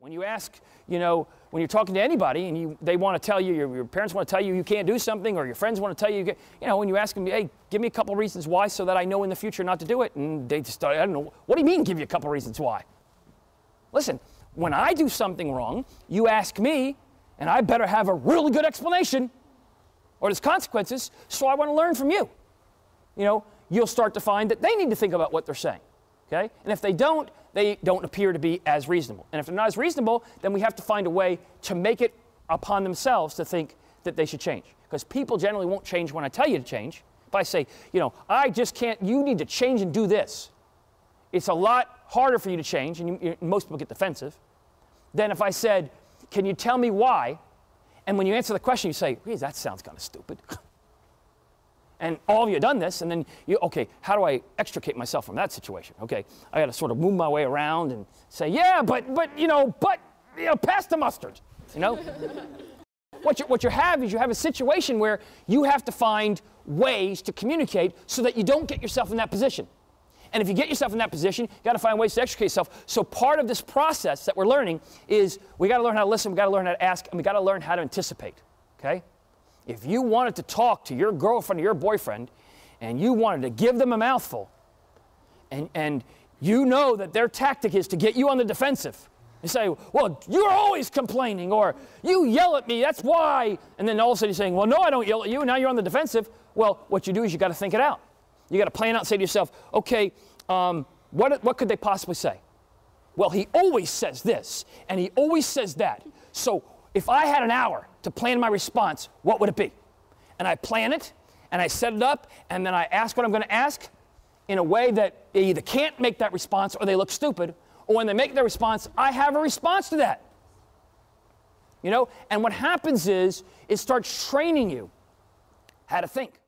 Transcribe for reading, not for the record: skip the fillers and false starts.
When you ask, when you're talking to anybody and they want to tell you, your parents want to tell you you can't do something, or your friends want to tell you, when you ask them, hey, give me a couple reasons why so that I know in the future not to do it, and they just, I don't know, what do you mean give you a couple reasons why? Listen, when I do something wrong, you ask me, and I better have a really good explanation, or there's consequences, so I want to learn from you. You'll start to find that they need to think about what they're saying, okay? And if they don't appear to be as reasonable. And if they're not as reasonable, then we have to find a way to make it upon themselves to think that they should change. Because people generally won't change when I tell you to change. If I say, I just can't, you need to change and do this. It's a lot harder for you to change, and most people get defensive, than if I said, can you tell me why? And when you answer the question, you say, hey, that sounds kind of stupid. And all of you have done this, and then okay, how do I extricate myself from that situation? Okay, I got to sort of move my way around and say, yeah, but pass the mustard, What you have is you have a situation where you have to find ways to communicate so that you don't get yourself in that position. And if you get yourself in that position, you got to find ways to extricate yourself. So part of this process that we're learning is we got to learn how to listen, we got to learn how to ask, and we got to learn how to anticipate, okay? If you wanted to talk to your girlfriend or your boyfriend and you wanted to give them a mouthful and you know that their tactic is to get you on the defensive, you say, well, you're always complaining, or you yell at me, that's why. And then all of a sudden you're saying, well, no, I don't yell at you, and now you're on the defensive. Well, what you do is you got to think it out. You got to plan out and say to yourself, okay, what could they possibly say? Well, he always says this, and he always says that. So if I had an hour to plan my response, what would it be? And I plan it, and I set it up, and then I ask what I'm going to ask in a way that they either can't make that response or they look stupid, or when they make their response, I have a response to that. And what happens is it starts training you how to think.